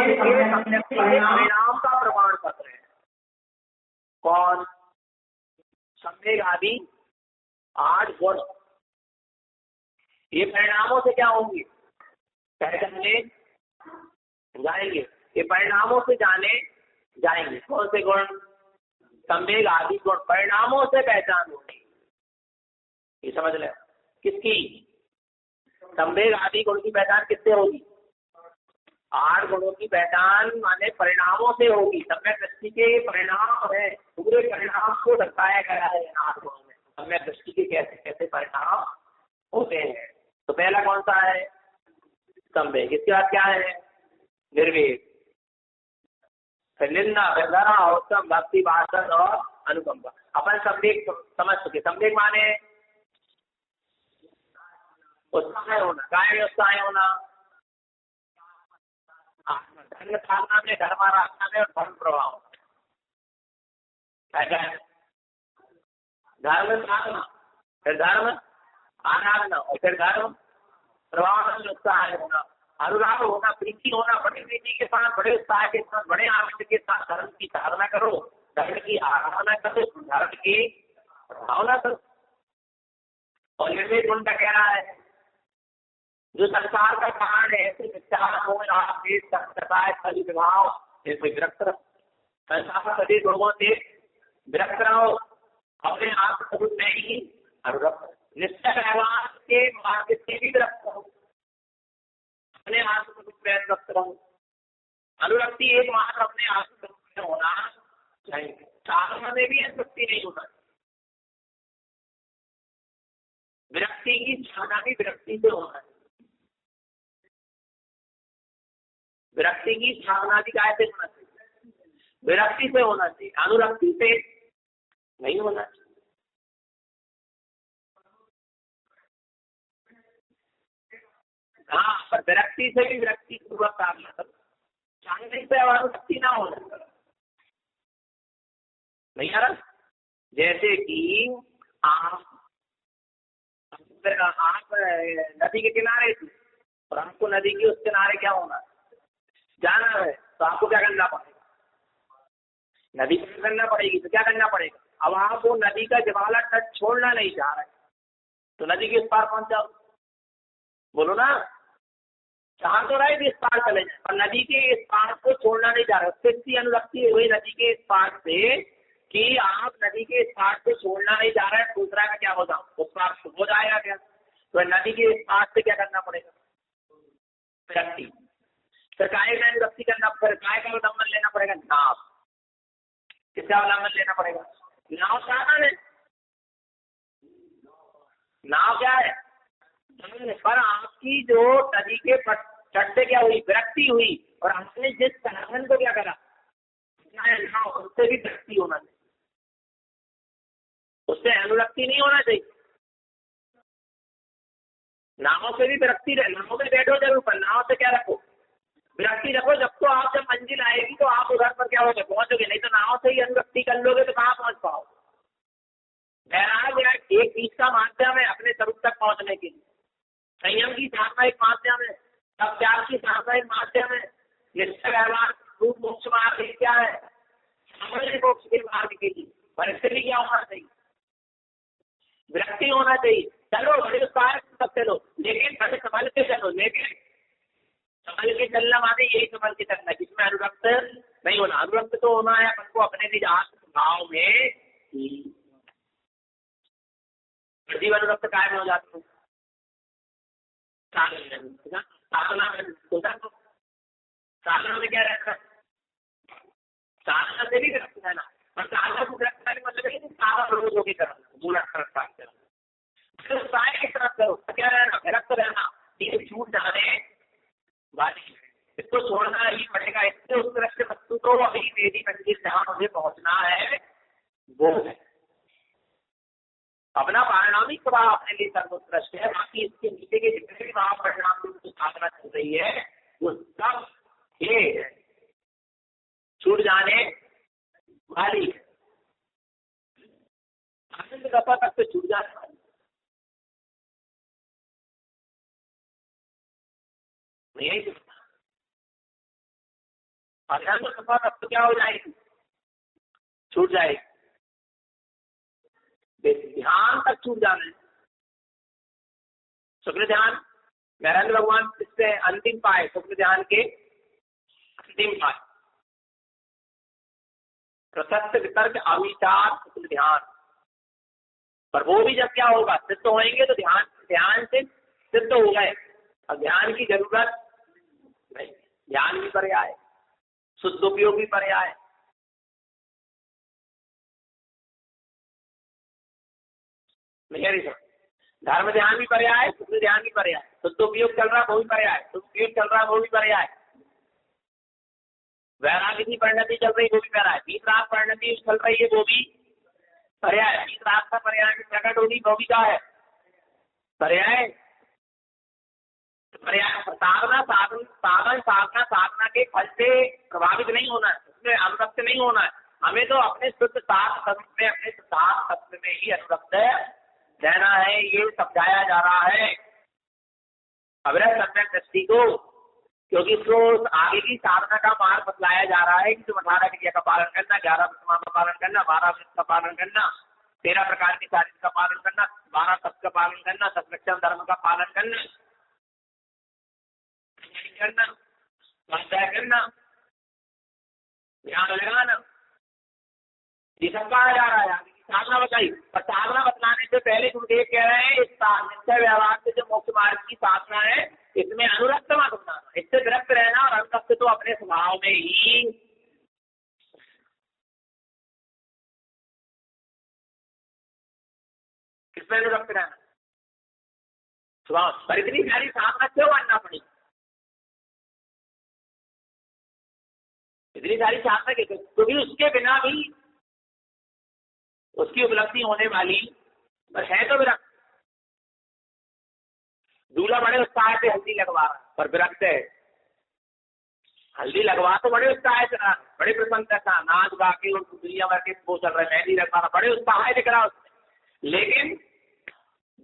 परिणाम का प्रमाण पत्र है। कौन? संवेग आदि 8 गुण, ये परिणामों से क्या होंगे? पहचाने जाएंगे, ये परिणामों से जाने जाएंगे। कौन से गुण? संवेग आदि गुण परिणामों से पहचान होगी। ये समझ ले, किसकी? संवेग आदि गुण की पहचान किससे होगी? 8 गुणों की पहचान माने परिणामों से होगी। सम्यक दृष्टि के परिणाम है, पूरे परिणाम को दर्शाया गया है 8 गुणों में। सम्यक दृष्टि के कैसे कैसे परिणाम होते हैं। तो पहला कौन सा है? संवेग। इसके बाद क्या है? निर्वेग, फिर निंदा, व्यवधारा, उत्तम, भक्ति, भाषण और अनुकंपा। अपन संवेग समझ चुके। संवेग माने उत्साह होना, काय में उत्साह होना, धर्म साधना में धर्माराधना में और धर्म प्रभाव। क्या है? धर्म साधना, फिर धर्म आराधना और फिर धर्म प्रभाव में उत्साह होना, अनुराग होना, प्रीति होना, बड़ी प्रीति के साथ, बड़े उत्साह के साथ, बड़े आनंद के साथ धर्म की साधना करो, धर्म की आराधना करो, धर्म की भावना करो। और निर्वेद गुण का कहना है जो संसार का कारण है, ऐसे विचार हो सभी विभाव जैसे विरक्त रहो, संसार सभी गुणों से विरक्त रहो, अपने आप स्वरूप में ही अनुरक्त, निश्चय व्यवहार के मार्ग से भी विरक्त रहो, अपने आत्म स्वरूप में अनुरक्त रहो। अनुरक्ति एकमात्र अपने आत्म स्वरूप में होना चाहिए, साधना में भी अनुरक्ति नहीं होना चाहिए। विरक्ति की साधना भी विरक्ति से होना चाहिए, विरक्ति की साधना भी काय से होना चाहिए? विरक्ति से होना चाहिए, अनुरक्ति से नहीं होना चाहिए। हाँ, पर विरक्ति से भी विरक्ति पूर्वक साधना करो, चाहने से अनुरक्ति ना होना नहीं आ रहा। जैसे कि आप नदी के किनारे थे और हमको नदी के उस किनारे क्या होना, जाना है, तो आपको क्या करना पड़ेगा? नदी पार करना पड़ेगी। तो क्या करना पड़ेगा? अब आपको नदी का जवाला तट छोड़ना नहीं चाह रहे, तो नदी के इस पार पहुंच जाओ। बोलो ना, चाह तो रहे भी इस पार चले जाए, पर नदी के इस पार को छोड़ना नहीं चाह रहे। कितनी अनुरक्ति हुई नदी के इस पार से कि आप नदी के इस पार को छोड़ना नहीं चाह रहे, दूसरा का क्या होगा? उस पार हो जाएगा क्या? तो नदी के इस पार से क्या करना पड़ेगा? विरक्ति। फिर काय में अनुरक्ति करना, फिर काय का अवलंबन लेना पड़ेगा? नाव। किसका अवलंबन लेना पड़ेगा? नाव साधन है। नाव क्या है? पर आपकी जो नदी के तट से क्या हुई? विरक्ति हुई, और आपने जिस साधन को क्या करा, नाव, उससे भी विरक्ति होना चाहिए, उससे अनुरक्ति नहीं होना चाहिए। नावों से भी विरक्ति रहे, नावों में बैठो जरूर, पर नाव से क्या रखो? विरक्ति रखो। जब मंजिल आएगी तो आप उधर पर क्या होगे? पहुंचोगे। नहीं तो नाव से ही अनुरक्ति कर लोगे तो कहाँ पहुंच पाओ? बैराग एक बीच का माध्यम है अपने स्वरूप तक पहुंचने के लिए। संयम की साधना एक माध्यम है, तब प्यार की साधना एक माध्यम है, निश्चय व्यवहार रूप मोक्ष मार्ग क्या है? सामान्य मोक्ष के मार्ग के लिए। पर इससे भी क्या होना चाहिए? विरक्ति होना चाहिए। चलो बड़े उत्साह सब चलो, लेकिन बड़े संभल के चलो, लेकिन संभल के चलना माने यही संभल के चलना जिसमें अनुरक्त नहीं होना। अनुरक्त तो होना है अपन को अपने निज आत्म भाव में, जीव अनुरक्त कायम हो जाते हैं। साधना में क्या रहता है? साधना से भी विरक्त रहना, और साधना को विरक्त करने का मतलब है कि सारा रोजों की तरह पूरा करता है, की तरफ करो। क्या रहना? विरक्त रहना, ये छूट जाने वाली, इसको छोड़ना ही पड़ेगा। इससे उस तरह से वस्तु को अभी मेरी मंजिल जहाँ मुझे पहुंचना है वो है। अपना पारिणामिक स्वभाव अपने लिए सर्वोत्कृष्ट है, बाकी इसके नीचे के जितने भी भाव परिणाम की साधना चल रही है वो सब ये छूट जाने वाली है। आनंद दफा तक से छूट जाने वाली नहीं। अध्यंग सफल अब तो क्या हो जाएगी, छूट जाएगी, ध्यान तक छूट जाना है। शुक्र ध्यान नरेंद्र भगवान इससे अंतिम पाए, शुक्र ध्यान के अंतिम पाए, प्रसक्त वितर्क अविचार शुक्र ध्यान। पर वो भी जब क्या होगा, सिद्ध होंगे तो ध्यान से सिद्ध हो गए, अब ध्यान की जरूरत नहीं, ध्यान भी पर्याय, शुद्ध उपयोग भी पर्याय। धर्म ध्यान भी पर्याय, शुद्ध ध्यान भी पर्याय, शुद्ध उपयोग चल रहा वो भी पर्याय, शुद्ध उपयोग चल रहा वो भी पर्याय, वैराग्य की परिणति चल रही वो भी पर्याय, वीतराग परिणति चल रही है वो भी पर्याय, वीतराग का पर्याय प्रकट होगी वो भी क्या है, पर्याय। पर्याय साधना साधना के फल से प्रभावित नहीं होना है, उसमें अनुरक्त नहीं होना है, हमें तो अपने शुद्ध तत्व में, अपने सिद्धांत तत्व में ही अनुरक्त रहना है, ये समझाया जा रहा है अविरत सम्यक दृष्टि को, क्योंकि इसको आगे की साधना का मार्ग बतलाया जा रहा है कि तुम 18 क्रिया का पालन करना, 11 प्रतिमा का पालन करना, 12 व्रत का पालन करना, 13 प्रकार की शारीरिक का पालन करना, 12 तत्व का पालन करना, सत्लक्षण धर्म का पालन करना, करना, ध्यान लगाना, ये सब कहा जा रहा है। साधना बताई, पर साधना बतलाने से पहले गुरुदेव कह रहे हैं इस निश्चय व्यवहार से जो मोक्ष मार्ग की साधना है इसमें अनुरक्त मत होना, इससे विरक्त रहना, और अनुरक्त तो अपने स्वभाव में ही किसमें अनुरक्त रहना, स्वभाव। पर इतनी सारी साधना क्यों करना पड़ी, इतनी सारी साधना के, क्योंकि उसके बिना भी उसकी उपलब्धि होने वाली है तो विरक्त। दूल्हा बड़े उत्साह से हल्दी लगवा रहा पर विरक्त है, हल्दी लगवा तो बड़े उत्साह से रहा, बड़े प्रसन्नता था, नाच गा के और दुनिया भर के वो चल रहे, मेहंदी लगवा रहा, बड़े उत्साह दिख रहा उसमें, लेकिन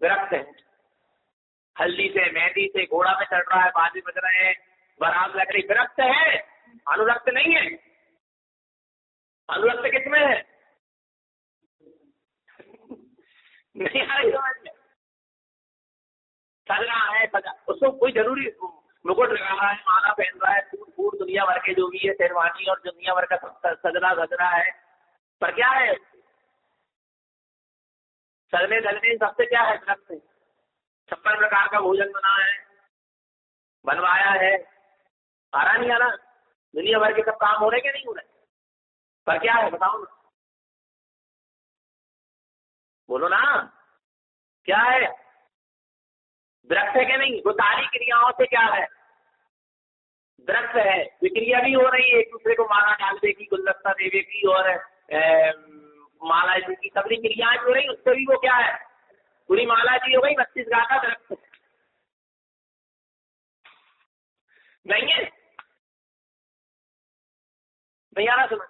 विरक्त है। हल्दी से, मेहंदी से, घोड़ा में चढ़ रहा है, बाजे बज रहे हैं, बारात लग रही, विरक्त है, अनुरक्त नहीं है। अनुरक्त किसमें है, नहीं आ रही समझ में, सज रहा है, सजा, उसको कोई जरूरी मुकुट लगा रहा है, माला पहन रहा है, फूट दुनिया भर के जो भी है, शेरवानी और दुनिया भर का सजना सज रहा है, पर क्या है, सजने धजने सबसे क्या है, विरक्त है। 56 प्रकार का भोजन बना है, बनवाया है, आ रहा नहीं आ रहा, दुनिया भर के सब काम हो रहे क्या नहीं हो रहे, पर क्या है बताओ ना, बोलो ना, क्या है, विरक्त है क्या नहीं, वो सारी क्रियाओं से क्या है, विरक्त है। विक्रिया भी हो रही है, एक दूसरे को माला डालने की, गुलदस्ता देवे की और माला जी की, सभी क्रियाएं हो रही, उससे भी वो क्या है, पूरी माला जी हो गई, 32 गाथा विरक्त नहीं है, नहीं आ रहा सुना,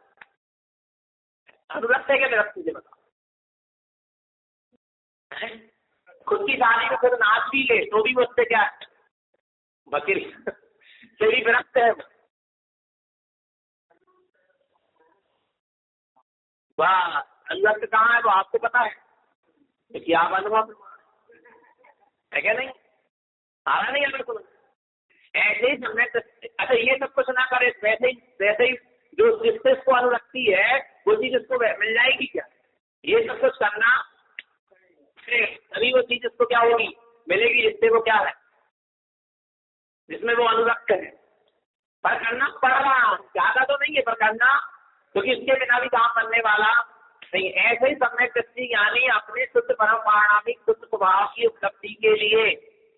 अनुरक्त है क्या विरक्त, मुझे बताओ। खुद की शादी में खुद नाच भी ले तो भी मुझसे क्या है, बकरी से भी विरक्त है, वाह, अनुरक्त कहाँ है वो आपको पता है, क्या आप अनुभव है क्या नहीं, आ रहा नहीं अगर सुनो, ऐसे ही समझ। अच्छा ये सब कुछ ना करे, वैसे ही जो जिससे इसको अनुरक्ति है वो चीज उसको मिल जाएगी क्या, ये सब कुछ करना तभी वो चीज उसको क्या होगी, मिलेगी, जिससे वो क्या है, जिसमें वो अनुरक्त है। पर करना पड़ रहा, ज्यादा तो नहीं है पर करना, क्योंकि इसके बिना भी काम बनने वाला नहीं। ऐसे ही सम्यक दृष्टि यानी अपने शुद्ध परम पारणामिक शुद्ध स्वभाव की उपलब्धि के लिए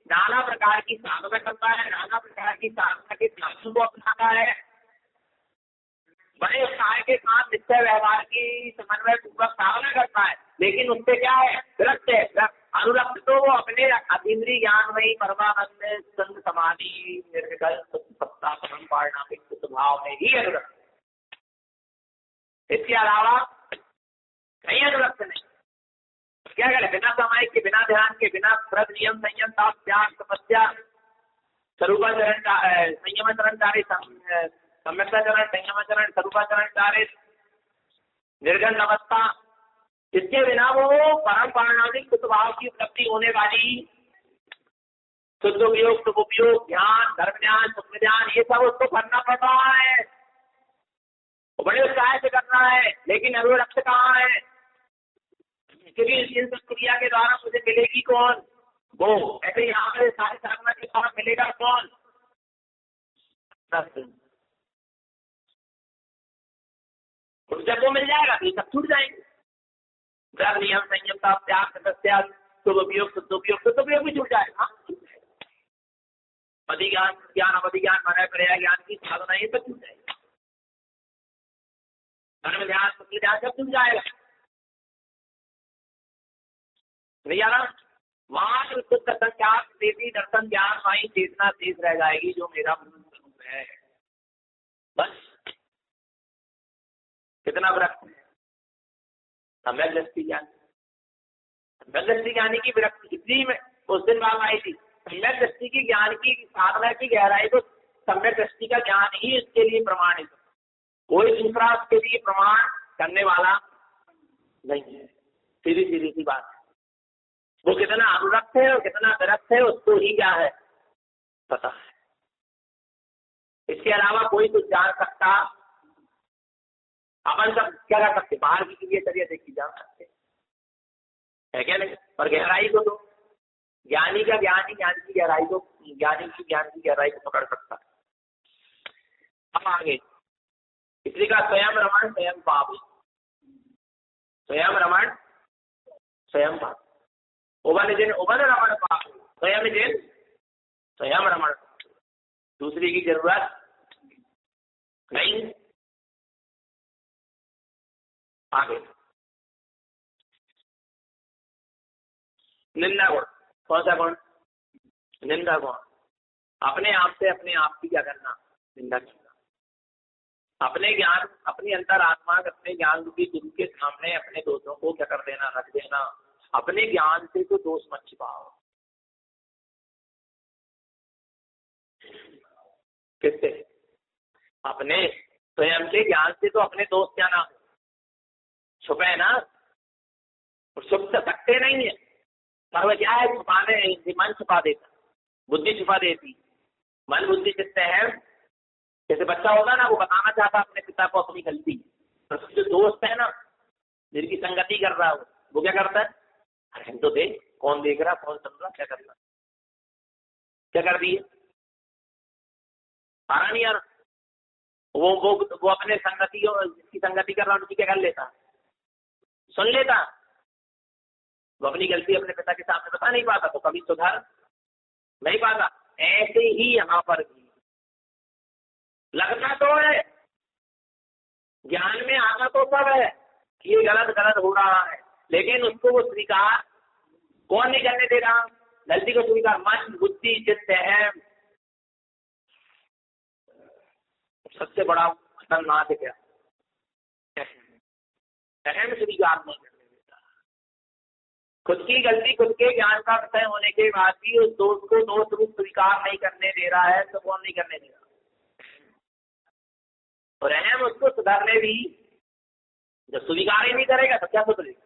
नाना प्रकार की साधना करता है, नाना प्रकार की साधना के साधन को अपनाता है, बड़े उत्साह के साथ निश्चय व्यवहार की समन्वय पूर्वक साधना करता है, लेकिन उससे क्या है, विरक्त है। अनुरक्त तो वो अपने अतीन्द्रिय ज्ञान में ही परमानंद संग समाधि निर्विकल्प सत्ता परम पारणामिक स्वभाव में ही अनुरक्त, इसके अलावा कहीं अनुरक्त नहीं। क्या करें, बिना समय के, बिना ध्यान के, बिना व्रत नियम संयम ताप त्याग तपस्या स्वरूपाचरण संयम चरणकारी सम्यक शुद्धाचरण, संयमाचरण, सरूपाचरण, चारित, निर्गन अवस्था, इसके बिना वो परम पारणाधिक शुद्ध भाव की उपलब्धि होने वाली शुद्ध उपयोग, शुभ उपयोग, ध्यान, धर्म ध्यान, सुख ध्यान, ये सब उसको करना पड़ रहा है, बड़े उत्साह से करना है, लेकिन अभी लक्ष्य कहाँ है? क्योंकि इन सब क्रिया के द्वारा मुझे मिलेगी कौन? वो। ऐसे यहाँ पर सारे साधना के द्वारा मिलेगा कौन? जब वो मिल जाएगा तो सब छूट जाएंगे। धर्म, नियम, संयम का त्याग, तपस्या, शुभ उपयोग, शुद्ध उपयोग, शुद्ध उपयोग भी छूट जाएगा। अधिज्ञान, ज्ञान, अवधिज्ञान, माना क्रिया ज्ञान की साधना, ये सब छूट जाएगा। धर्म ध्यान, सुख ध्यान सब छूट जाएगा। भैया ना, मात्र शुद्ध संख्यात देवी दर्शन ज्ञान माई चेतना शेष रह जाएगी, जो मेरा स्वरूप है। बस कितना विरक्त है? सम्यक दृष्टि ज्ञान, सम्यक दृष्टि ज्ञानी की विरक्ति इतनी में उस दिन बात आई थी। सम्यक दृष्टि की ज्ञान की साधना की गहराई तो सम्यक दृष्टि का ज्ञान ही इसके लिए प्रमाणित है, कोई दूसरा उसके लिए प्रमाण करने वाला नहीं है। सीधी सीधी सी बात है। वो कितना अनुरक्त है और कितना विरक्त है उसको ही क्या है पता है। इसके अलावा कोई कुछ जान सकता, अपन सब क्या कर सकते? बाहर की चीजें तरीके से जान सकते है क्या नहीं? पर गहराई को तो ज्ञानी का ज्ञान ही ज्ञान की गहराई को, ज्ञानी की ज्ञान की गहराई को पकड़ सकता है। हम आगे इसलिए का स्वयं रमण स्वयं पाप, स्वयं रमण स्वयं पाप, उबन जिन उबन रमण पाप, स्वयं जिन स्वयं रमण, दूसरी की जरूरत नहीं। आगे निंदा गुण, कौन सा गुण? निंदा गुण। अपने आप से अपने आप की क्या करना? निंदा करना। अपने ज्ञान, अपनी अंतरात्मा, अपने ज्ञान रूपी गुरु के सामने अपने दोषों को क्या कर देना? रख देना। अपने ज्ञान से तो दोष मत छिपाओ। किससे? अपने स्वयं के ज्ञान से तो अपने दोष क्या ना छुपे ना, छुप सकते नहीं है। पर वह क्या है? छुपाने, मन छुपा देता, बुद्धि छुपा देती। मन बुद्धि चित्त है। जैसे बच्चा होगा ना, वो बताना चाहता अपने पिता को अपनी गलती, पर जो दोस्त है ना जिनकी संगति कर रहा है वो क्या करता है? अरे तो देख, कौन देख रहा, कौन सुन रहा, क्या करना, क्या कर दिए? आ रहा नहीं आ रहा? वो अपने संगति और जिसकी संगति कर रहा उनकी क्या कर लेता? सुन लेता। वो अपनी गलती अपने पिता के सामने बता नहीं पाता तो कभी सुधार नहीं पाता। ऐसे ही यहाँ पर भी लगता तो है, ज्ञान में आता तो सब है कि ये गलत गलत हो रहा है, लेकिन उसको वो स्वीकार कौन नहीं करने दे रहा? गलती को स्वीकार मन बुद्धि चित्त है। सबसे बड़ा खतरनाक है क्या? अहम स्वीकार नहीं करने देता। खुद की गलती, खुद के ज्ञान का विषय होने के बाद भी उस दोष को दोष रूप स्वीकार नहीं करने दे रहा है, तो कौन नहीं करने दे रहा? और अहम उसको सुधारने भी जब स्वीकार ही नहीं करेगा तो क्या सुधरेगा?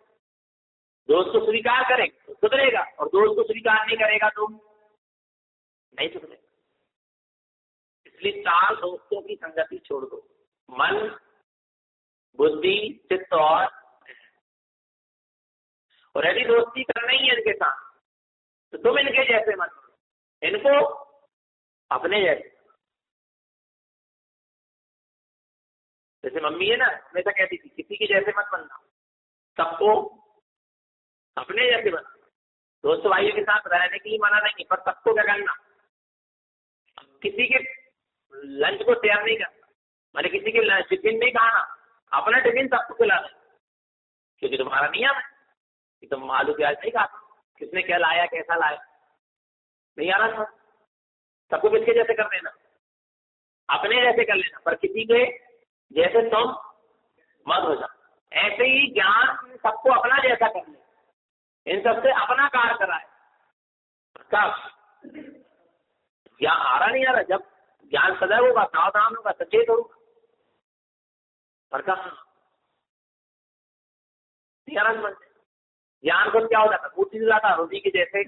दोष को स्वीकार करेगा तो सुधरेगा, और दोष को स्वीकार नहीं करेगा तो नहीं सुधरेगा। इसलिए चार दोस्तों की संगति छोड़ दो, मन बुद्धि चित्त और यदि दोस्ती करना ही है इनके साथ तो तुम इनके जैसे मत, इनको अपने जैसे। जैसे मम्मी है ना, हमेशा कहती थी किसी के जैसे मत बनना, सबको अपने जैसे बनना। दोस्त भाइयों के साथ रहने के लिए मना नहीं, पर सबको क्या करना? किसी के लंच को तैयार नहीं करना, मैंने किसी के टिफिन नहीं खाना, अपना टिफिन सबको खिलाना, क्योंकि तुम्हारा नियम है कि तुम आलू प्याज नहीं खाता। किसने क्या लाया, कैसा लाया, नहीं आ रहा था, सबको किसके जैसे कर देना? अपने जैसे कर लेना, पर किसी के जैसे तुम मत हो जाओ। ऐसे ही ज्ञान सबको अपना जैसा कर ले, इन सबसे अपना कार्य कराए। कब ज्ञान आ रहा नहीं आ रहा? जब ज्ञान सदैव होगा, सावधान होगा, सचेत होगा, पर कहाँ ज्ञान को क्या हो जाता, बुद्धि जाता, रोटी के जैसे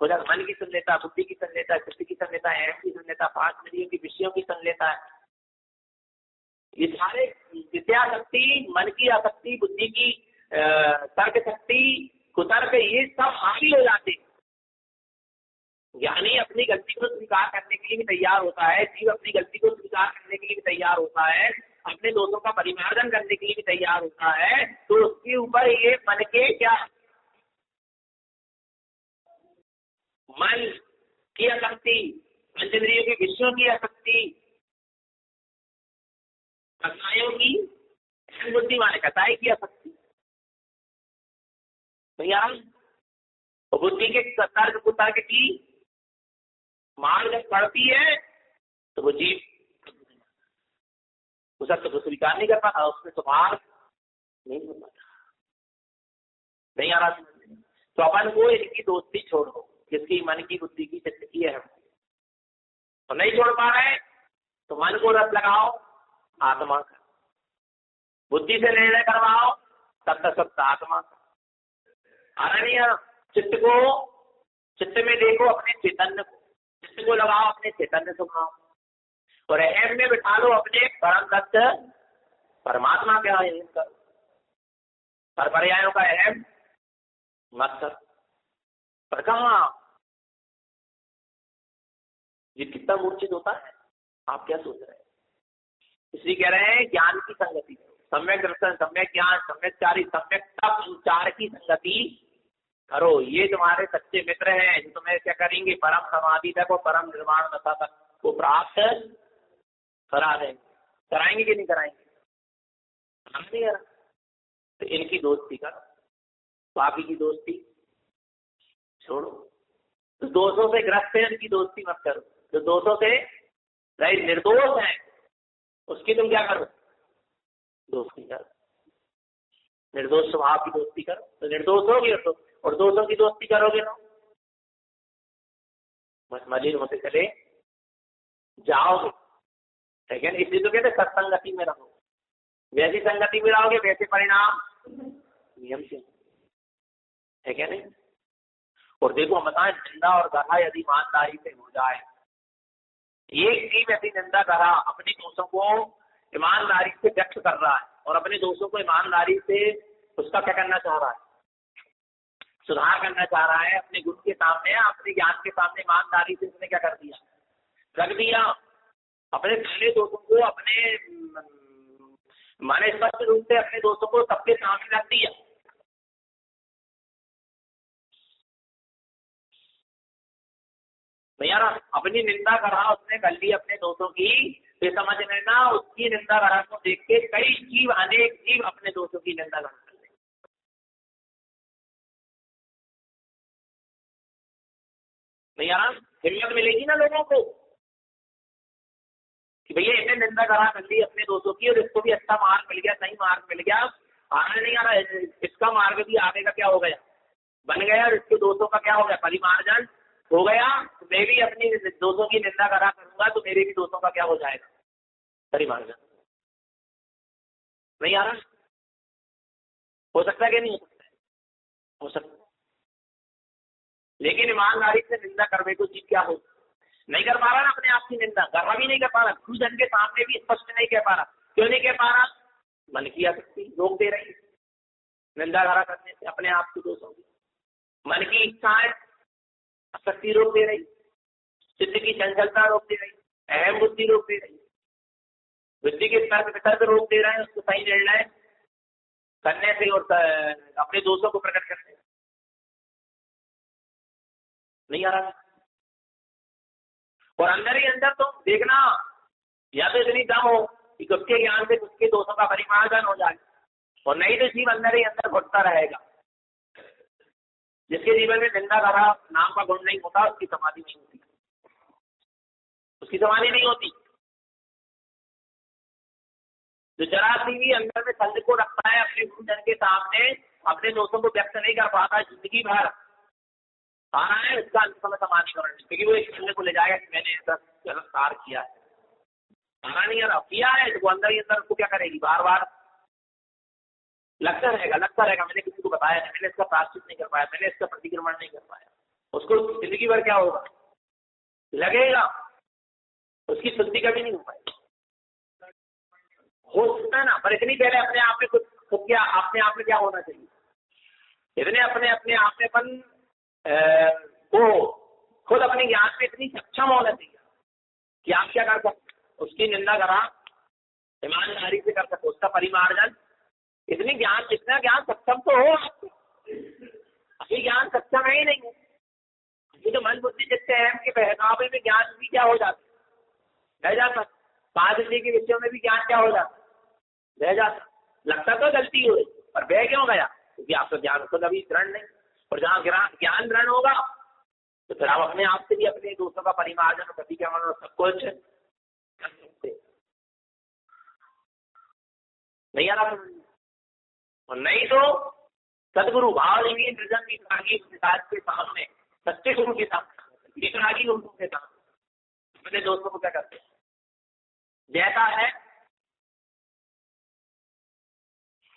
हो जाता, मन की सुन लेता, बुद्धि की सुन लेता, चित्त की सुन लेता, अहम की सुन लेता, 5 इंद्रियों की विषयों की सुन लेता है। ये सारे विद्या शक्ति, मन की आसक्ति, बुद्धि की तर्क शक्ति, कुतर्क, ये सब हावी हो जाते। ज्ञानी अपनी गलती को स्वीकार करने के लिए भी तैयार होता है, जीव अपनी गलती को स्वीकार करने के लिए भी तैयार होता है, अपने दोषों का परिमार्जन करने के लिए भी तैयार होता है। तो उसके ऊपर ये मन के क्या, मन की आसक्ति, पंचेंद्रियों के विषयों की आसक्ति, कसायों की, बुद्धि माने कसाई की आसक्ति भैया, तो बुद्धि के तर्क कुतर्क की मार जब पड़ती है तो वो जीव उस सत्य को स्वीकार नहीं कर पाता, उसमें सुधार नहीं हो पाता, नहीं आ रहा। तो अपन को इनकी दोस्ती छोड़ो, जिसकी मन की, बुद्धि की, चित्त की है, तो नहीं छोड़ पा रहे तो मन को रस लगाओ आत्मा का, बुद्धि से निर्णय करवाओ सत्य सत्य आत्मा का, आरण्य चित्त को, चित्त में देखो अपने चैतन्य को, चित्त को लगाओ अपने चैतन्य सुनाओ, और अहम में बिठा लो अपने परम तत्व परमात्मा के अहम करो। पर पर्यायों का अहम मत कर, पर कहाँ ये कितना मूर्छित होता है, आप क्या सोच रहे हैं। इसलिए कह रहे हैं ज्ञान की संगति, सम्यक दर्शन, सम्यक ज्ञान, सम्यक चारी, सम्यक तप, चार की संगति करो। ये तुम्हारे सच्चे मित्र हैं जो तुम्हें क्या करेंगे, परम समाधि तक और परम निर्वाण दशा तक को प्राप्त करा देंगे। कराएंगे कि नहीं कराएंगे, नहीं करा तो इनकी दोस्ती करो, बाकी की दोस्ती छोड़ो। तो दोषों से ग्रस्त है इनकी दोस्ती मत करो, जो दोषों से निर्दोष है उसकी तुम क्या करो, दोस्ती करो। निर्दोष स्वभाव की दोस्ती करो तो निर्दोष होगी, तो और दोषों की दोस्ती करोगे ना बस मलिन होते चले जाओगे, ठीक है ना। इसलिए तो कहते सत्संगति में रहो, जैसी संगति में रहोगे वैसे परिणाम नियम से, ठीक है नहीं। और देखो हम बताएं, निंदा और गढ़ा यदि ईमानदारी से हो जाए, एक जीव यदि निंदा गढ़ा अपने दोषों को ईमानदारी से व्यक्त कर रहा है और अपने दोषों को ईमानदारी से उसका क्या करना चाह रहा है, सुधार करना चाह रहा है, अपने गुण के सामने, अपने ज्ञान के सामने ईमानदारी से उसने क्या कर दिया, रख दिया अपने पहले दोषों को, अपने माने स्पष्ट रूप से अपने दोषों को सबके सामने रख दिया। भैया अपनी निंदा करा उसने कर ली अपने दोषों की, ये समझ लेना उसकी निंदा करा को देख के कई जीव, अनेक जीव अपने दोषों की निंदा कर लें। भैया हिम्मत मिलेगी ना लोगों को कि भैया इसने निंदा करा कर ली अपने दोषों की और इसको भी अच्छा मार्ग मिल गया, सही मार्ग मिल गया, आना नहीं आ रहा है, इसका मार्ग भी आगे का क्या हो गया, बन गया, और इसके दोषों का क्या हो गया, परिमार्जन हो गया। तो मैं भी अपनी दोषों की निंदा करा करूंगा तो मेरे भी दोषों का क्या हो जाएगा, परिमार्जन। नहीं आ रहा, हो सकता है कि नहीं हो सकता है, हो सकता है। लेकिन ईमानदारी से निंदा करने को चीज क्या हो, नहीं कर पा रहा ना अपने आप की निंदा, गर्व भी नहीं कर पा रहा, गुरुजन के सामने भी स्पष्ट नहीं कह पा रहा। क्यों नहीं कह पा रहा, मन की आसक्ति रोक दे रही, निंदा करा करने से अपने आप की दोषों की, मन की इच्छाएं आसक्ति रोक दे रही, चित्त की चंचलता रोक दे रही, अहम बुद्धि रोक दे रही, बुद्धि के तर्क वितर्क रोक दे रहे हैं उसको सही निर्णय करने से और अपने दोषों को प्रकट करने से। नहीं आ रहा, और अंदर ही अंदर तो देखना, या तो इतनी दम हो कि उसके ज्ञान से उसके दोषों का परिमार्जन हो जाए, और नहीं तो जीव अंदर ही अंदर घुटता रहेगा। जिसके जीवन में निंदा करा नाम का गुण नहीं होता उसकी समाधि नहीं होती, उसकी समाधि नहीं होती। जो जरा सी भी अंदर में संदेह को रखता है अपने गुरुजन के सामने, अपने दोस्तों को व्यक्त नहीं कर पाता, जिंदगी भर आ रहा है, उसका अंत समय समाधि करनी, क्योंकि वो एक संदेह को ले जाएगा कि मैंने ऐसा चमत्कार किया है। आना नहीं आ रहा, किया है तो वो अंदर ही अंदर उसको क्या करेगी, बार बार लगता रहेगा मैंने किसी को बताया नहीं, मैंने इसका प्रायश्चित नहीं कर पाया, मैंने इसका प्रतिक्रमण नहीं कर पाया, उसको जिंदगी भर क्या होगा, लगेगा, उसकी शुद्धि कभी नहीं हो पाएगी। हो सकता है ना, पर इतनी पहले अपने आप में खुद क्या, अपने आप में क्या होना चाहिए, इतने अपने आप में अपन को खुद अपने ज्ञान में इतनी सक्षम होना चाहिए कि आप क्या कर सकते, उसकी निंदा करा ईमानदारी से कर सकते, उसका परिमार्जन, इतनी ज्ञान, इतना ज्ञान सक्षम तो हो आपको, अभी ज्ञान सक्षम है ही नहीं है, ये तो मन बुद्धि जितने हैं कि पहनावे में ज्ञान भी क्या हो जाता, रह जाता, 5 इंद्रिय के विषयों में भी ज्ञान क्या हो जाता, रह जाता, लगता तो गलती हुई पर बह क्यों गया, क्योंकि आपका ज्ञान तो कभी ग्रहण नहीं, और जहाँ ज्ञान ग्रहण होगा तो फिर आप अपने आप से भी अपने दोस्तों का परिमार्जन, प्रतिक्रमण सब कुछ कर सकते, नहीं आ रहा, और नहीं तो सदगुरु भाव देंगे निर्जन विभागी के सामने, सच्चे गुरु के सामने, विभागी गुरु के सामने अपने दोस्तों को क्या करते हैं, जैसा है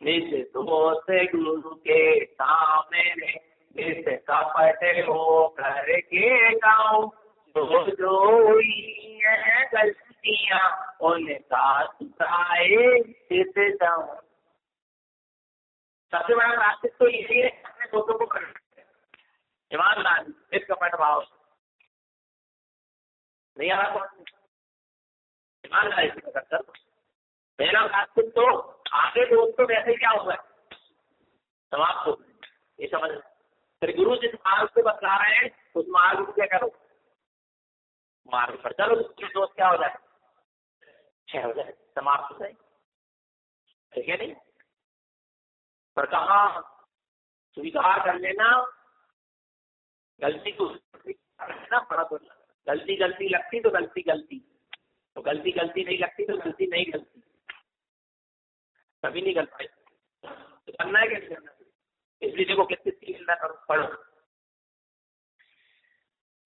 निज दोस्त गुरु के सामने निज कपट हो करके गाँव, जो है गलतियां उनका सुधाए चित जाऊं। सबसे बड़ा रास्ते तो यही है, अपने दोस्तों को करना, ईमानदार इस कपट भाव नहीं आ रहा, ईमानदारी से कर पहला रास्ते तो आगे दोस्तों वैसे क्या होगा, समाप्त हो, ये समझ, फिर गुरु जिस मार्ग से बतला रहे हैं उस मार्ग को क्या करो, मार्ग पर चलो, उसके दोस्त क्या हो जाए, छह हो जाए, समाप्त हो जाए, ठीक है नहीं, पर कहा स्वीकार कर लेना गलती को, ना बड़ा तो गलती लगती तो गलती तो गलती नहीं लगती तो गलती नहीं गलती, कभी नहीं कर पाए, तो करना है कैसे करना, इसलिए देखो किस चीज की करो, पढ़ो,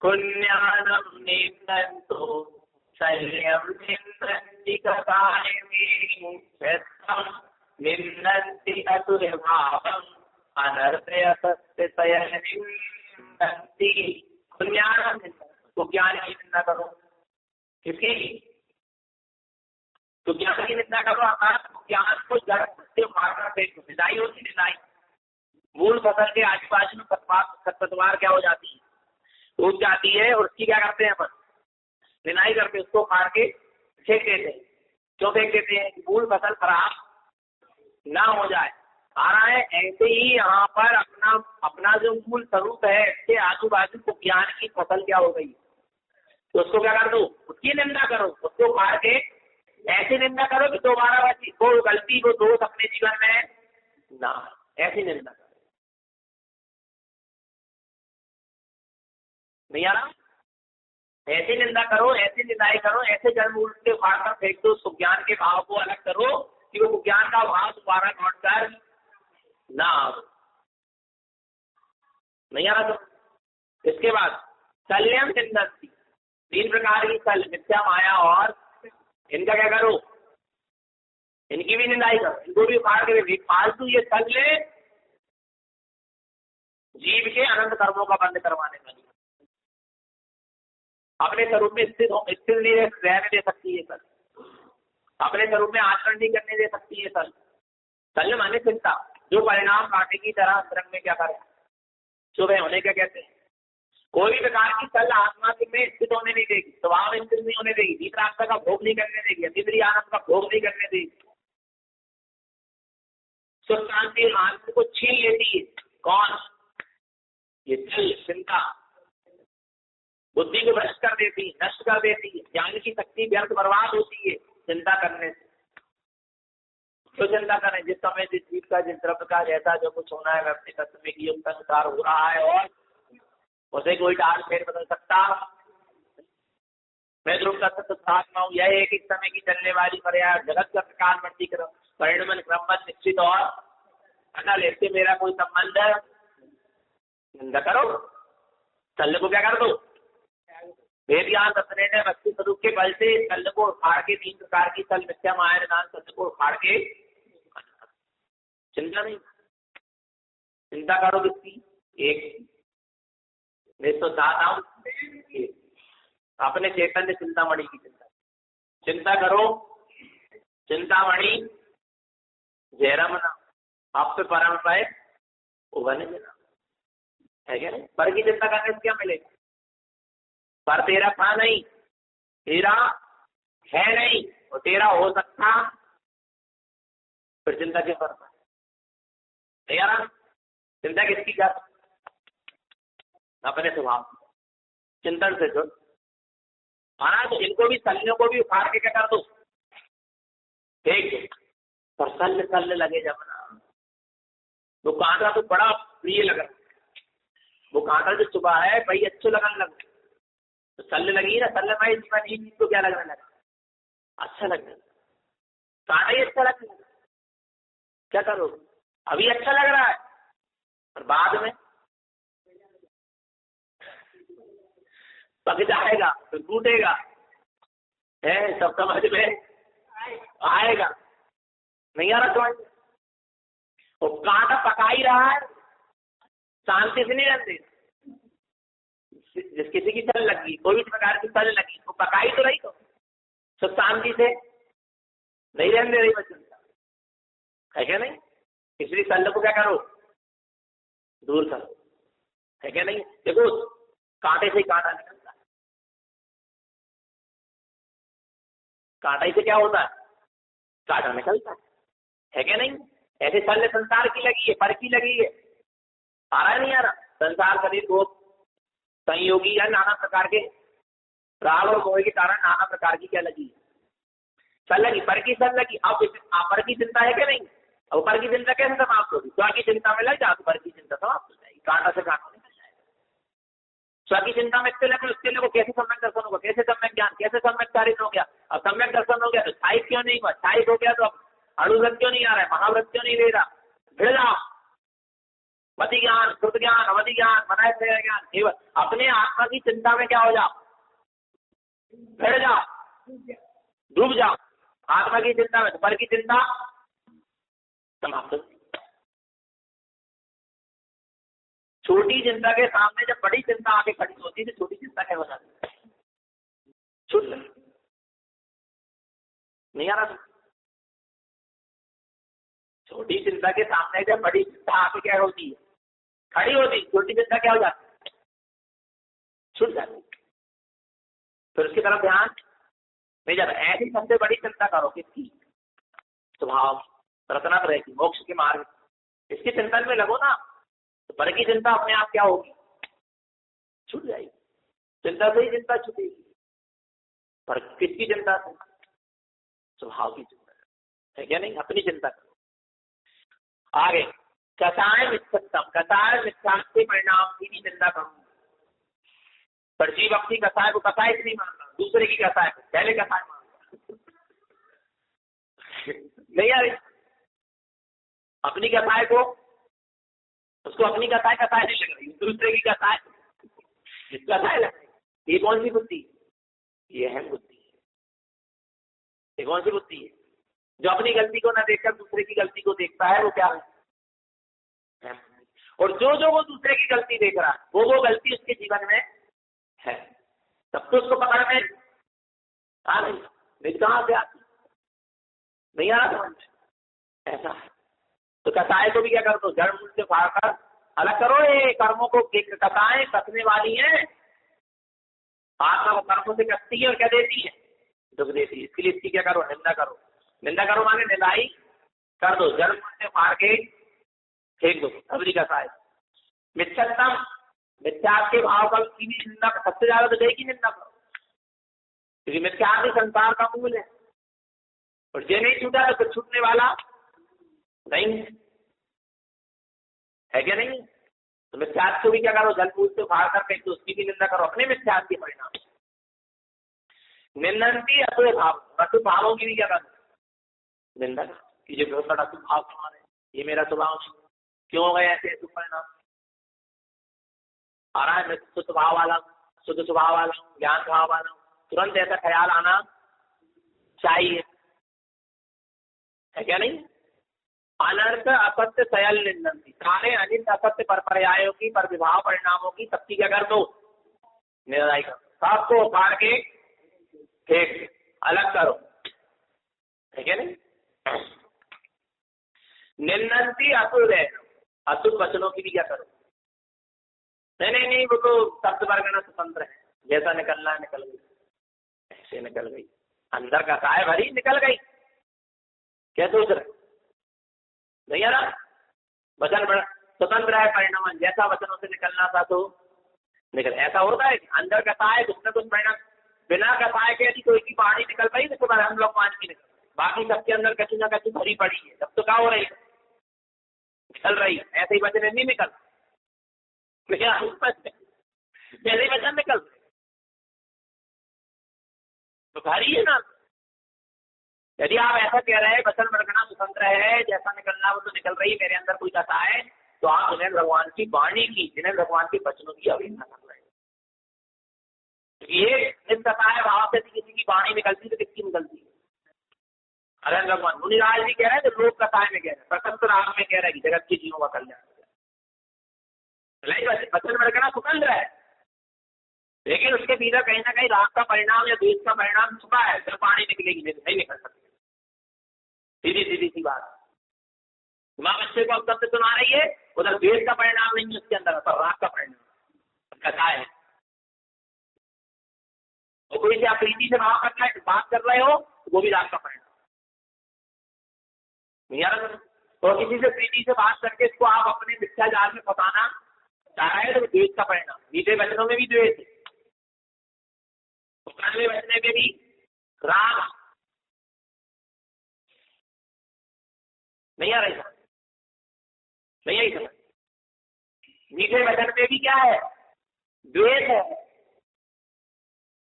पुण्यानम निंदन्तो शल्यम निंदन्ति कथायमि श्रेष्ठम निंदन्ति असुर भावम अनर्थय सत्यतय निंदन्ति, पुण्यानम निंदन्तो, तो ज्ञान की निंदा करो, किसकी, तो ज्ञान की निंदा करो, ज्ञान को जड़ से मारना, निंदाई होती, निंदाई मूल फसल के आजू बाजू में खरपतवार क्या हो जाती है, उग जाती है, और उसकी क्या करते हैं अपन, निंदाई करके उसको फाड़ के फेंक देते हैं, क्यों फेंक देते हैं, मूल फसल खराब ना हो जाए, आ रहा है, ऐसे ही यहाँ पर अपना जो मूल स्वरूप है, इसके आजू बाजू को ज्ञान की फसल क्या हो गई, तो उसको क्या कर दो, उसकी निंदा करो, उसको फाड़ के ऐसी निंदा करो कि दोबारा वो गलती को दोष अपने जीवन में ना, ऐसी निंदा करो, नहीं आ रहा, ऐसी निंदा करो, ऐसी निंदाई करो, ऐसे जड़ मूल से उखाड़ कर फेंक दो, उसको ज्ञान के भाव को अलग करो कि वो ज्ञान का भाव दोबारा लौट कर ना, नहीं आ रहा, तो इसके बाद शल्यम निंदन्ति, 3 प्रकार की सल, मिथ्या, माया और इनका क्या करो, इनकी भी निंदाई करो, इनको भी उखाड़ के फालतू ये शल्य जीव के अनंत कर्मों का बंद करवाने वाली, अपने स्वरूप में स्थिर नहीं रहने दे सकती है सल, अपने स्वरूप में आचरण नहीं करने दे सकती है सल, सल माने चिंता, जो परिणाम कांटे की तरह अंतरंग में क्या करे, शुभ होने का कहते हैं, कोई भी प्रकार की सल आत्मा में स्थित होने नहीं देगी, स्वभाव स्थित नहीं होने देगी, भीतरात्मा का भोग नहीं करने देगी, अतीन्द्रिय आनंद का भोग नहीं करने देगी, सुख शांति आनंद को छीन लेती है, कौन, ये सल चिंता, बुद्धि को भ्रष्ट कर देती है, नष्ट कर देती है, ज्ञान की शक्ति व्यर्थ बर्बाद होती है चिंता करने से, तो चिंता करें, जिस समय जिस चीज का, जिस द्रव्य का जैसा जो कुछ होना है अपने तत्व में की अनुसार हो रहा है, और उसे कोई डाल फेर बदल सकता, मैं ध्रुव का सत्य हूँ, यह एक समय की चलने वाली पर्याय जगत का प्रकार बढ़ती परिणमन क्रमबद्ध निश्चित और अटल, इससे मेरा कोई संबंध है, निंदा करो, चलने को क्या कर दो, वेदज्ञान रत्ने ने वस्तु स्वरूप के बल से सल को उखाड़ के 3 प्रकार की सल मिथ्या माया निदान सत्य को उखाड़ के चिंता नहीं, चिंता करो किसकी? एक निष्ठा अपने चैतन्य चिंतामणि की चिंता करो। चिंतामणि जयरमना आप पे परम पाए उगने देना है क्या? नहीं पर की चिंता करने से क्या मिलेगा? पर तेरा था नहीं, तेरा है नहीं और तेरा हो सकता, फिर चिंता क्यों करता है यार? चिंता किसकी कर? अपने स्वभाव चिंतन से जुड़। हाँ तो इनको भी सल्यों को भी उखाड़ के क्या कर दो? ठीक पर सल्ले लगे जब ना वो कांटा तो बड़ा प्रिय लगा, वो कांटा जो चुभा है भाई अच्छे लगने लगा, तो सल्ले लगी ना, सल्ले भाई जीवन ही चीज को क्या लगने लगा? अच्छा लगने लगा, कांटा ही अच्छा लगने लगा। क्या करो? अभी अच्छा लग रहा है और बाद में पक जाएगा फिर टूटेगा, है सब समझ में आएगा नहीं आ रहा समझ? वो कांटा पका ही रहा है, शांति से नहीं रहते। जिस किसी की सल लगी, कोई भी प्रकार की सल लगी, वो पकाई तो रही, तो सब शांति से नहीं रहने रही बच्चों है क्या? नहीं इसलिए सल को क्या करो? दूर करो है क्या? नहीं देखो कांटे से ही कांटा निकलता है, कांटा से क्या होता है? कांटा निकलता है क्या? नहीं ऐसे सल संसार की लगी है, पर की लगी है, आ रहा है नहीं आ रहा? संसार शरीर को संयोगी या नाना प्रकार के राग और मोह के कारण नाना प्रकार की क्या लगी? सल लगी, पर की सल लगी। अब पर की चिंता है क्या? नहीं। अब पर की चिंता कैसे समाप्त होगी? स्व की चिंता में लग जा तो पर की चिंता समाप्त हो जाएगी, कांटा से कांटा निकल जाएगा। स्व की चिंता में इतने लगे, उसके लिए वो कैसे सम्यक दर्शन होगा, कैसे सम्यक ज्ञान, कैसे सम्यक चारित्र हो गया? अब सम्यक दर्शन हो गया तो स्थायिक क्यों नहीं हुआ? स्थायिक हो गया तो अब अणुव्रत क्यों नहीं आ रहा है? महाव्रत क्यों नहीं ले रहा? भिड़ जाओ, मति ज्ञान, श्रुत ज्ञान, अवधि ज्ञान, मनाय ज्ञान, केवल अपने आत्मा की चिंता में क्या हो जाओ? भिड़ जाओ, डूब जाओ आत्मा की चिंता में, तो पर की चिंता समाप्त। छोटी चिंता के सामने जब बड़ी चिंता आके खड़ी होती है तो छोटी चिंता क्या हो जाती है? छूट नहीं आ रहा? छोटी चिंता के सामने जब बड़ी चिंता आके क्या होती है? खड़ी होती, छोटी चिंता क्या हो जाती है? छूट जाती। फिर उसकी तरफ ध्यान नहीं जाता। ऐसी सबसे बड़ी चिंता करो किसकी? स्वभाव रत्नात्रय की, मोक्ष के मार्ग, इसकी चिंतन में लगो ना, तो पर की चिंता अपने आप क्या होगी? छूट जाएगी। चिंता से ही चिंता छूटेगी। पर किसकी चिंता से? स्वभाव की चिंता है क्या? नहीं अपनी चिंता करो। आगे कसाय मिथ्यत्म, कसाय मिथ्या के परिणाम की भी चिंता करो। पर जीव अपनी कसाय को कसाय से नहीं मानता, दूसरे की कसाय को पहले कसाय मानता नहीं आ रही? अपनी कसाय को, उसको अपनी कसाय नहीं लग रही, दूसरे की कसाय लग रही। ये कौन सी बुद्धि? ये है बुद्धि। ये कौन सी बुद्धि है? जो अपनी गलती को न देखकर दूसरे की गलती को देखता है, वो क्या है? और जो वो दूसरे की गलती देख रहा है, वो गलती उसके जीवन में है, तब तो उसको पकड़ में आ नहीं, कहां से आती? नहीं आ रहा समझ? ऐसा है। तो कसाय को भी क्या कर दो? जड़ मूल से फाड़कर अलग करो। ये कर्मों को कसाएं कसने वाली है, आत्मा को कर्मों से कसती है और क्या देती है? दुख देती है। इसके लिए इसकी क्या करो? निंदा करो। निंदा करो माने निंदाई कर दो, जड़ मूल से फाड़ के फेंक दो। अबरी कसाय मिथ्यात्म, मिथ्या के भाव का की भी निंदा, सबसे ज्यादा तो देगी निंदा करो, क्योंकि मिथ्या भी संसार का मूल है। और जे नहीं छूटा तो फिर छूटने वाला नहीं है क्या? नहीं तो मिथ्यात्व को भी क्या करो? जलपूत से फाड़ कर फेंक दो, उसकी भी निंदा करो अपने मिथ्यात्व के परिणाम। निंदनती असुर भाव, असुर भावों की भी क्या करो? निंदा कि जो बहुत बड़ा असुर भाव तुम्हारे, ये मेरा स्वभाव क्यों हो गए ऐसे असुर परिणाम? आ रहा है मैं शुद्ध भाव वाला, शुद्ध स्वभाव वाला हूँ, ज्ञान भाव वाला हूँ, तुरंत ऐसा ख्याल आना चाहिए, है क्या नहीं? अनर्थ असत्य सयल निंदती, सारे अनित असत्य पर पर्यायों की, पर विभाव परिणामों की सबकी क्या कर दो? निराई कर, सबको उखाड़ के फेंक अलग करो, ठीक है नहीं? निंदती अशुभ है, अशुभ वचनों की भी क्या करो? नहीं, वो तो शब्द वर्गना स्वतंत्र है, जैसा निकलना है निकल गई, ऐसे निकल गई, अंदर का काय भरी निकल गई, क्या सोच रहे? नहीं है ना? वचन बड़ा स्वतंत्र है, परिणाम जैसा वचनों से निकलना था तो निकल, ऐसा होता है अंदर का काय कुछ न कुछ परिणाम, बिना कसाय के यदि कोई की बाणी निकल पाई तो हम लोग पानी की निकल, बाकी सबके अंदर कच्ची ना कच्ची भरी पड़ी है, तब तो क्या हो रही है? निकल रही है, ऐसे ही वचन नहीं निकल, ऐसे ही वचन निकल तो भारी है ना। यदि आप ऐसा कह रहे हैं वचन वर्गना स्वतंत्र है, जैसा निकलना वो तो निकल रही, मेरे अंदर कोई कथा है, तो आप जिन्हें भगवान की वाणी की, जिन्हें भगवान के वचनों की अवहेलना कर रहे हैं। ये निष्कथा है भाव से किसी की वाणी निकलती तो किसकी निकलती है? अरे भगवान मुनिराज भी कह रहे हैं, तो लोक कथाएं में कह रहे हैं, प्रशस्त राग में कह रहे हैं कि जगत के जीवों का कल्याण, वचन वर्गना स्वतंत्र है, लेकिन उसके भीतर कहीं ना कहीं राग का परिणाम या द्वेष का परिणाम छुपा है, जब पानी निकलेगी नहीं निकल सकती, सीधी सी बात। माँ बच्चे को अब शब्द सुना रही है, उधर द्वेष का परिणाम नहीं है उसके अंदर, पर राग का परिणाम कथा है। और कोई से आप प्रीति से भाव करना है, बात कर रहे हो, वो भी राग का परिणाम नहीं आ रहा। तो किसी से प्रीति से बात करके इसको आप अपने मिथ्या जाल में फंसाना चाह रहे हैं, तो द्वेष का परिणाम, मीठे वचनों में भी द्वेष है, कड़वे वचने में भी राग नहीं आ रही, नहीं आई समझ। मीठे वचन में भी क्या है? द्वेष है,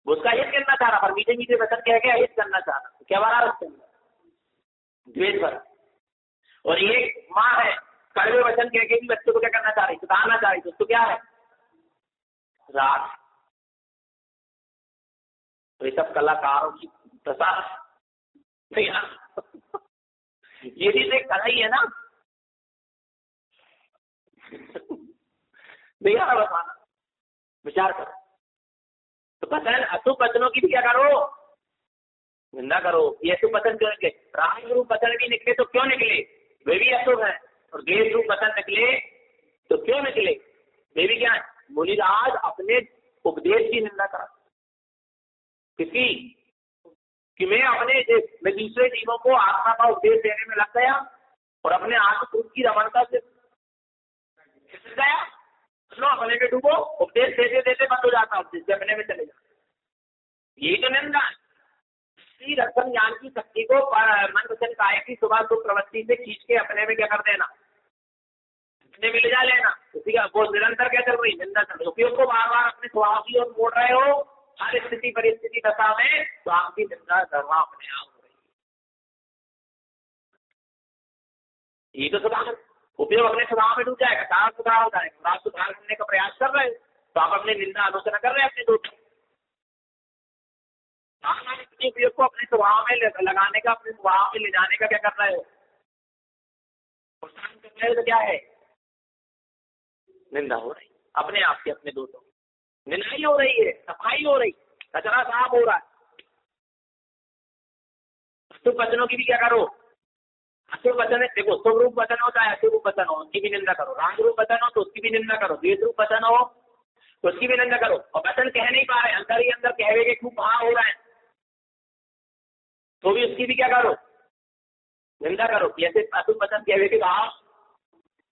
उसका हित करना चाह रहा, पर मीठे मीठे वचन कह के हित करना चाह रहा, क्या बना उसके अंदर? द्वेष भरा। और ये माँ है, कड़वे वचन कह के भी बच्चे को क्या करना चाह रही, सुधारना चाह रही, तो उसको क्या है? राग। तो ये सब कलाकारों की प्रसाद नहीं है, ये भी एक कला ही है ना, नहीं आ बताना, विचार करो। तो वचन अशुभ वचनों की भी क्या करो? निंदा करो। ये अशुभ वचन क्यों निकले? राग रूप वचन भी निकले तो क्यों निकले? वे भी अशुभ है। और द्वेष रूप वचन निकले तो क्यों निकले? वे भी क्या है? मुनिराज अपने उपदेश की निंदा करा, किसकी? कि मैं दूसरे जीवों को आत्मा का उपदेश देने में लग गया और अपने आत्मरूप की रमणता से गया, लो अपने में डूबो, उपदेश देते देते बंद हो जाता, उपदेश अपने में चले जाता, यही तो निंदा है। रक्षण ज्ञान की शक्ति को मन वचन काया की सुबह प्रवृत्ति से खींच के अपने में क्या कर देना, अपने में ले जा लेना, उसी का वो निरंतर क्या कर रही? निंदा कर रही। उपयोग को बार बार अपने स्वभाव की ओर मोड़ रहे हो हर स्थिति परिस्थिति दशा में, तो आपकी निंदा करना अपने आप हो रही है। ये तो सुधार, उपयोग अपने स्वभाव में डूब जाएगा, सारा सुधार हो जाएगा। आप सुधार करने का प्रयास कर रहे हैं तो आप अपने निंदा आलोचना कर रहे हैं अपने दोस्तों। उपयोग को अपने स्वभाव में लगाने का, अपने स्वभाव में ले जाने का क्या कर रहे हो? प्रोत्साहन कर रहे हो, तो क्या है? निंदा हो रही अपने आप की, अपने दोस्तों निंदाई हो रही है, सफाई हो रही, कचरा साफ हो रहा है। अशुभ वचनों की भी क्या करो? अशुभ वचन देखो, शुभ रूप वचन होता है, अशुभ रूप वचन हो उसकी भी निंदा करो, राग रूप वचन हो तो उसकी भी निंदा करो, द्वेष रूप वचन हो तो उसकी भी निंदा करो। और वचन कह नहीं पा रहे, अंदर ही अंदर कहवे के खूब भाव हो रहा है, तो भी उसकी भी क्या करो? निंदा करो। जैसे अशुभ वचन कहवे के भाव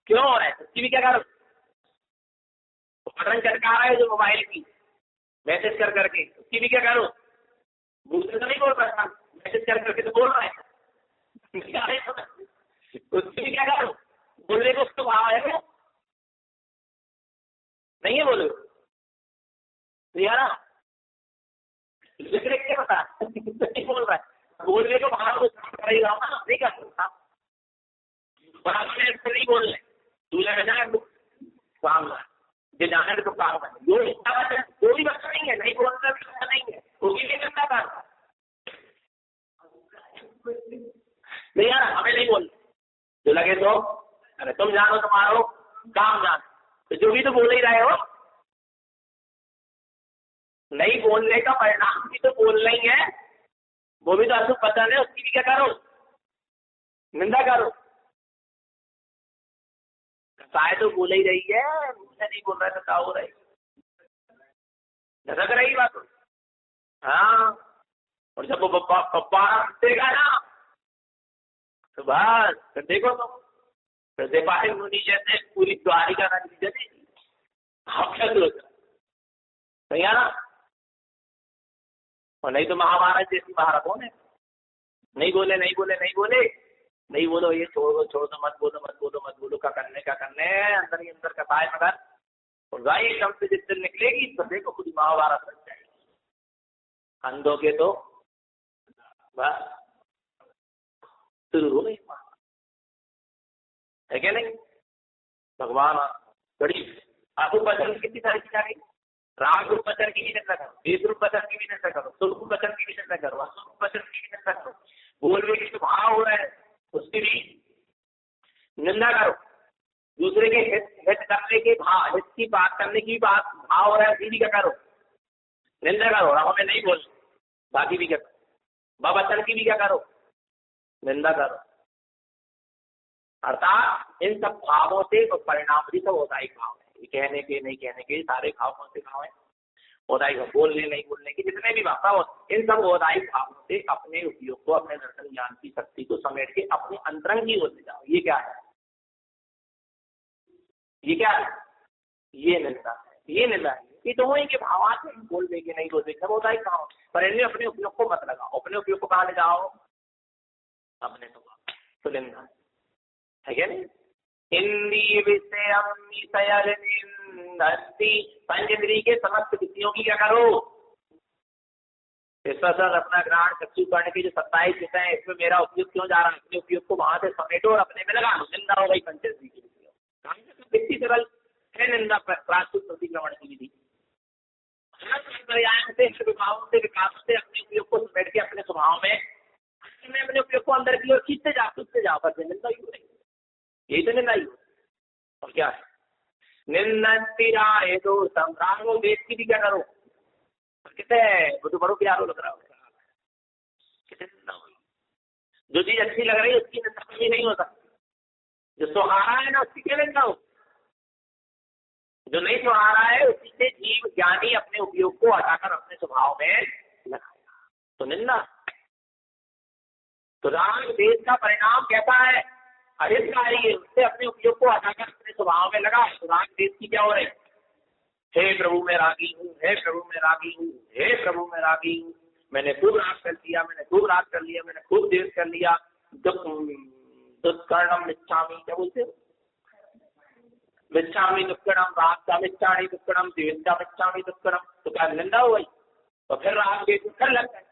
क्यों हो रहा है, उसकी भी क्या करो? बटन चटका रहा है जो मोबाइल की, मैसेज कर करके, उसकी भी क्या करो? दूसरे तो नहीं बोल रहा, मैसेज कर करके तो बोल रहा है, उसकी भी क्या करो? बोलने को उसको भाव है वो नहीं है, बोलो यारा लिख के बता, नहीं बोल रहा है, बोलने को भाव को करेगा ना, नहीं कर सकता, बराबर नहीं बोल रहे, दूल्हे में जाए ये जाने तो काम है, जो कोई बच्चा नहीं है, नहीं बोलना भी बच्चा नहीं है, वो भी नहीं करता काम। नहीं यार हमें नहीं बोल, जो लगे तो अरे तुम जानो तुम्हारो काम जान, तो जो भी तो बोल ही रहे हो। नहीं बोलने का परिणाम भी तो बोलना ही है, वो भी तो अशुभ वचन है, उसकी भी क्या करो, निंदा करो। कसाय तो बोल ही रही है, मुझे नहीं बोल रहा है तो क्या हो रही, झटक रही बात। हाँ, और जब वो पप्पा देगा ना तो बस फिर देखो तो फिर देवाही मुनि जैसे पूरी द्वारिका नगरी जलेगी। आप क्या सोच रहे, सही है ना। और नहीं तो महाभारत जैसी महारथों ने नहीं बोले नहीं बोले नहीं बोले नहीं बोलो, ये छोड़ो छोड़ दो, मत बोलो मत बोलो मत बोलो, क्या करने अंदर ही अंदर कसाय मगर, और भाई एकदम से जिस दिन निकलेगी तो देखो पूरी महाभारत बन जाएगी। अंधों के तो बस शुरू हो गई, है क्या नहीं। भगवान बड़ी अशुभ वचन कितनी सारी चीज आ गई, राग रूप वचन की भी निंदा करो, वेद रूप वचन की भी निंदा करो, स्वरूप वचन की भी निंदा करो, अशुभ वचन की भी निंदा करो, बोलने की जो भाव हो रहा है उसकी भी निंदा करो, दूसरे के हित करने के भाव, हित की बात करने की बात भाव हो रहा है, उसकी भी क्या करो, निंदा करो। और हमें नहीं बोल, बाकी भी क्या करो, वचन की भी क्या करो, निंदा करो। अर्थात इन सब भावों से परिणाम भी सब होता ही भाव है, ये कहने के नहीं कहने के सारे भाव कौन से भाव है, होदाई भाव, बोलने नहीं बोलने के जितने भी भाव, इन सब होदाई भावों से अपने उपयोग को, अपने दर्शन ज्ञान की शक्ति को समेट के अपने अंतरंग की ओर ले जाओ। ये क्या है, ये क्या है, ये निंदा है, ये निंदा है। ये तो वही के भावात में बोल देंगे नहीं बोल देंगे, होदाई भाव, पर इनमें अपने उपयोग को मत लगाओ, अपने उपयोग को कहाँ ले जाओ, अपने तो निंदा है क्या नहीं। इंद्रिय विषय पंचेंद्रिय के समस्त विषयों की क्या करो, इस पर अपना ग्रहण चक्षु करने की जो 27 विषय है, इसमें मेरा उपयोग क्यों जा रहा है, अपने उपयोग को वहां से समेटो और अपने में लगा। निंदा हो गई पंचेंद्रिय की विषयों, कितनी सरल है निंदा प्रास्तुत प्रतिक्रमण की विधि। से विकास से अपने उपयोग को समेट के अपने स्वभाव में अपने उपयोग को अंदर की ओर खींचते जाओ, बस निंदा ही हो रही, यही तो निंदा ही हो। और क्या है, निंदा तो संग्राम वेद की भी क्या करो, कितने वो तो बड़ो प्यारो लग रहा होगा, कितने निंदा हुई। जो चीज अच्छी लग रही है उसकी निंदा कभी नहीं हो सकती, जो सुहारा है ना उसकी क्या निंदा हो, जो नहीं सुहारा है उसी से जीव ज्ञानी अपने उपयोग को हटाकर अपने स्वभाव में लगाएगा, तो निंदा। तो राग देश का परिणाम कैसा है, अहितकारी है, उससे अपने उपयोग को हटाकर अपने स्वभाव में लगा। तो राग देश की क्या हो रही, हे प्रभु मैं रागी हूँ, हे प्रभु मैं रागी हूँ, हे प्रभु मैं रागी हूँ, मैंने खूब राग कर लिया, मैंने खूब राग कर लिया, मैंने खूब देश कर लिया, दुष्कर्णम मिच्छामी, क्या बोलते हो, मिच्छामी दुष्कर्णम, राग का मिच्छामी दुष्कर्णम, देश का मिच्छामी दुष्कर्णम, तो क्या निंदा हो गई। तो फिर राग देश कर लगता है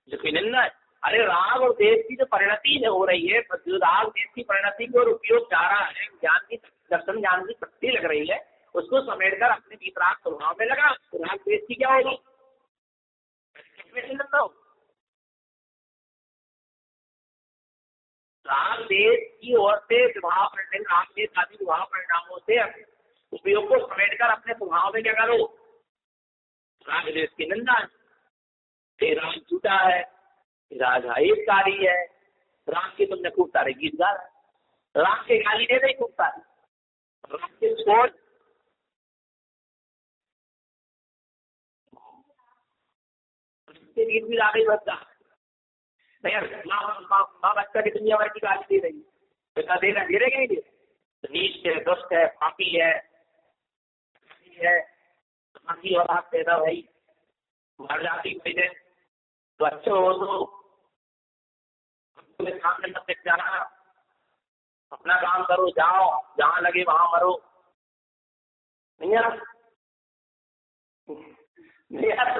जो कि निंदा है। अरे राग और देश की जो परिणति हो रही है, जो राग देश की परिणति की और उपयोग जा रहा है, ज्ञान की दर्शन ज्ञान की शक्ति लग रही है, उसको समेटकर अपने वितराग स्वभाव में लगा, तो राग देश की क्या होगी, राग देश की ओर से विवाह परिणाम, राग देश आदि विवाह परिणामों से उपयोग को समेटकर अपने स्वभाव में क्या करो, राग देश की निंदा है। राग झूठा है, राग अहितकारी है, राग के तुमने खूब सारे गीत गा, राग के गाली दे दे खूब सारे, राग के छोड़ गीत भी गा गई बच्चा नहीं, माँ बच्चा की दुनिया भर की गाली दे रही है, देना दे रहे नहीं, नीच है, दुष्ट है, पापी है, फांसी और हाथ पैदा भाई मर जाती भाई दे, तो अच्छे हो तो सामने मत देख जाना, अपना काम करो, जाओ जहां लगे वहां मरो, नहीं यार, नहीं यार,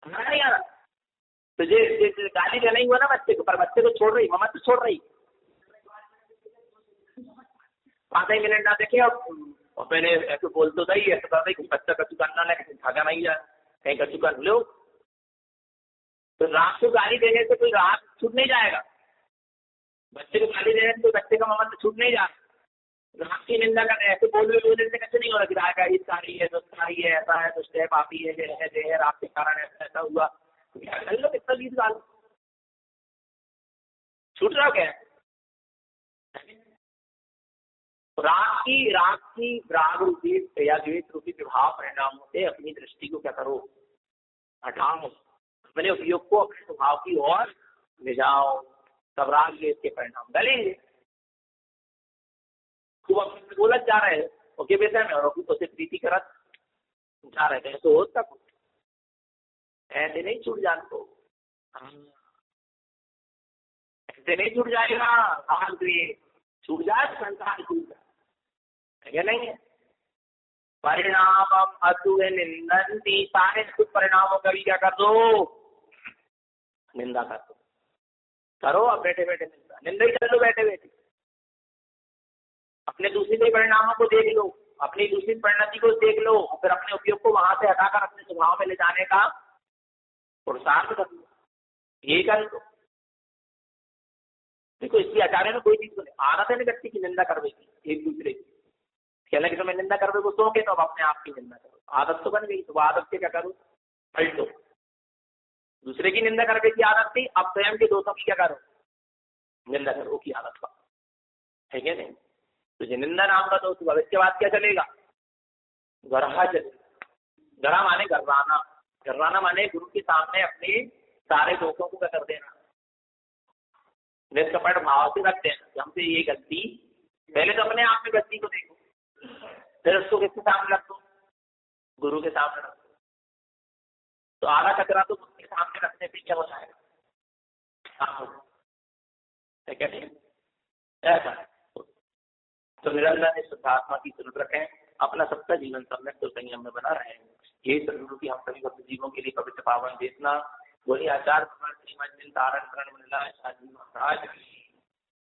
नहीं यार। तुझे गाली देना ही हुआ ना बच्चे को, पर बच्चे को छोड़ रही, मम्मा तो छोड़ रही, 5 मिनट ना देखे और पहले ऐसे बोल तो ही ऐसा करता है बच्चा कच्चू करना ना कहीं भागा नहीं जाए, कहीं कच्चू कर लो। तो राग को गाली देने से कोई राग छूट नहीं जाएगा, बच्चे को गाली देने से कोई बच्चे का ममत्व छूट नहीं जाएगा। राग की निंदा करने ऐसे बोलने से कैसे नहीं हो रहा कि राग हितकारी है, दुष्टकारी है, ऐसा है, दुष्ट है, पापी है, जय है, राग के कारण ऐसा ऐसा हुआ, तो क्या कर लो, कितना गीत गा लो, छूट रहा क्या है? राग रूपी या द्वेष रूपी विभाव परिणामों से अपनी दृष्टि को क्या करो, हटाओ, अपने उपयोग को अपने स्वभाव की ओर ले जाओ, तब राग द्वेष के परिणाम गलेंगे। खूब अपने बोलत जा रहे ओके विषय में और उसे प्रीति करत जा रहे थे, तो होता कुछ ऐसे नहीं छूट जान को, ऐसे नहीं छूट जाएगा। राग द्वेष छूट जाए, संसार छूट जाए, है नहीं है? परिणाम अतुए निंदन्ति, सारे कुछ परिणामों का भी क्या कर दो, निंदा कर दो, करो अब बैठे बैठे निंदा ही कर लो, बैठे बैठे अपने दूसरे परिणामों को देख लो, अपनी दूसरी परिणति को देख लो, फिर अपने उपयोग को वहां से हटाकर अपने स्वभाव में ले जाने का पुरुषार्थ कर लो, यही कर दो। देखो इसकी आचार्य में कोई चीज को नहीं, आदत है ना व्यक्ति की निंदा करवेगी एक दूसरे की, कहना कि तुम्हें निंदा कर दो तो सोगे तो अब अपने आप की निंदा करो, आदत तो बन गई, तो आदत से क्या करो, पलटो, दूसरे की निंदा करने की आदत थी, अब स्वयं के दोषों की क्या करो, निंदा करो की आदत का, है क्या नहीं? तो जो निंदा नाम का दोष हुआ, इसके बाद क्या चलेगा, गरहा चलेगा। गरहा माने गर्राना, गर्राना माने गुरु के सामने अपने सारे दोषों को क्या कर देना, निष्कपट भाव से रख देना, हमसे ये गलती, पहले तो अपने आप में गलती को देखो, फिर उसको किसके सामने रख दो, गुरु के सामने रख दो, तो आधा कचरा तो उसके सामने रखने से क्या हो जाएगा, ऐसा। तो निरंतर शुद्धात्मा की जरूरत रखें, अपना सबका जीवन सम्यक तो संयम में बना रहे, यही सदगुरु की हम सभी भक्त जीवों के लिए पवित्र पावन देशना, वही आचार श्रीमद तारण महाराज।